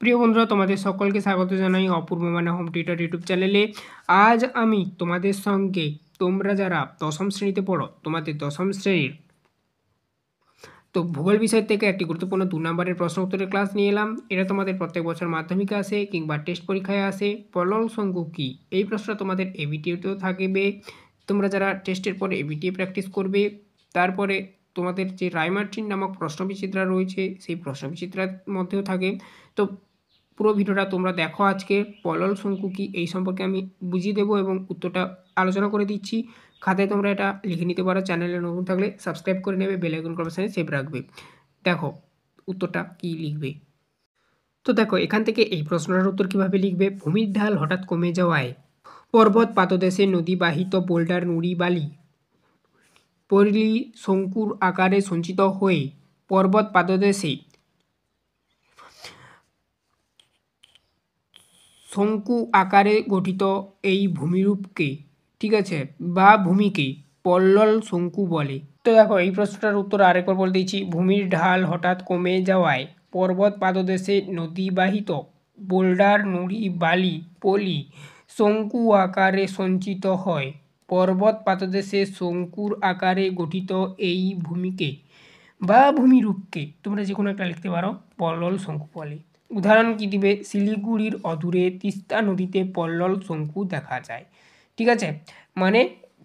প্রিয় বন্ধুরা, তোমাদের সকলকে স্বাগত জানাই অপূর্ব মানে হোম টিউটর ইউটিউব চ্যানেলে। আজ আমি তোমাদের সঙ্গে তোমরা যারা দশম শ্রেণীতে পড়ো, তোমাদের দশম শ্রেণীর তো ভূগোল বিষয় থেকে একটি গুরুত্বপূর্ণ 2 নম্বরের প্রশ্ন উত্তরের ক্লাস নিয়ে এলাম। এটা তোমাদের প্রত্যেক বছর মাধ্যমিকে আসে কিংবা টেস্ট পরীক্ষায় আসে। পলল শঙ্কু কী, এই প্রশ্নটা তোমাদের এবিটিএতেও থাকবে। তোমরা যারা টেস্টের পরে এবিটিএ প্র্যাকটিস করবে, তারপরে তোমাদের যে রায়মার্টিন নামক প্রশ্নবিচিত্রা রয়েছে সেই প্রশ্নবিচিত্রার মধ্যেও থাকে। তো পুরো ভিডিওটা তোমরা দেখো। আজকে পলল শঙ্কু কী এই সম্পর্কে আমি বুঝিয়ে দেবো এবং উত্তরটা আলোচনা করে দিচ্ছি। খাতায় তোমরা এটা লিখে নিতে পারো। চ্যানেলে নতুন থাকলে সাবস্ক্রাইব করে নেবে, বেল আইকন অপশনে সেভ রাখবে। দেখো উত্তরটা কী লিখবে। তো দেখো এখান থেকে এই প্রশ্নটার উত্তর কীভাবে লিখবে। ভূমির ঢাল হঠাৎ কমে যাওয়ায় পর্বত পাদদেশে নদীবাহিত বোল্ডার নুড়ি বালি পলি শঙ্কুর আকারে সঞ্চিত হয়ে পর্বত পাদদেশে শঙ্কু আকারে গঠিত এই ভূমিরূপকে, ঠিক আছে, বা ভূমিকে পল্লল শঙ্কু বলে। তো দেখো এই প্রশ্নটার উত্তর আরেকবার বলে দিচ্ছি। ভূমির ঢাল হঠাৎ কমে যাওয়ায় পর্বত পাদদেশে নদীবাহিত বোল্ডার নুড়ি বালি পলি শঙ্কু আকারে সঞ্চিত হয়। পর্বত পাদদেশে শঙ্কুর আকারে গঠিত এই ভূমিকে বা ভূমিরূপকে তোমরা যে কোনো একটা লিখতে পারো পল্লল শঙ্কু বলে। উদাহরণ কী দিবে, শিলিগুড়ির অদূরে তিস্তা নদীতে পল্লল শঙ্কু দেখা যায়। ঠিক আছে, মানে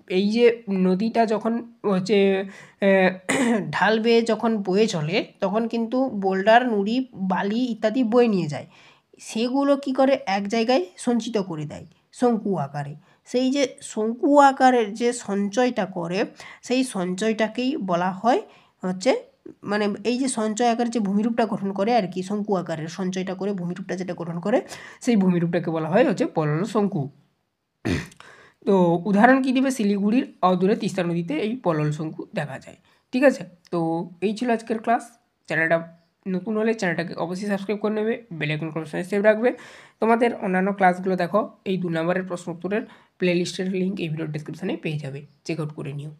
এই যে নদীটা যখন হচ্ছে ঢাল বেয়ে যখন বয়ে চলে তখন কিন্তু বোল্ডার নুড়ি বালি ইত্যাদি বয়ে নিয়ে যায়, সেগুলো কি করে এক জায়গায় সঞ্চিত করে দেয় শঙ্কু আকারে। সেই যে শঙ্কু আকারের যে সঞ্চয়টা করে সেই সঞ্চয়টাকেই বলা হয় হচ্ছে, মানে এই যে সঞ্চয় আকারের যে ভূমিরূপটা গঠন করে আর কি, শঙ্কু আকারের সঞ্চয়টা করে ভূমিরূপটা যেটা গঠন করে সেই ভূমিরূপটাকে বলা হয় হচ্ছে পল্লল শঙ্কু। তো উদাহরণ কী দিবে, শিলিগুড়ির অদূরে তিস্তা নদীতে এই পল্লল শঙ্কু দেখা যায়। ঠিক আছে, তো এই ছিল আজকের ক্লাস। চ্যানেলটা নতুন হলে চ্যানেলটাকে অবশ্যই সাবস্ক্রাইব করে নেবে, বেল আইকন অপশনে সেভ রাখবে। তোমাদের অন্যান্য ক্লাসগুলো দেখো, এই 2 নম্বরের প্রশ্ন উত্তরের প্লেলিস্টের লিঙ্ক এই ভিডিওর ডেসক্রিপশনে পেয়ে যাবে, চেক আউট করে নিও।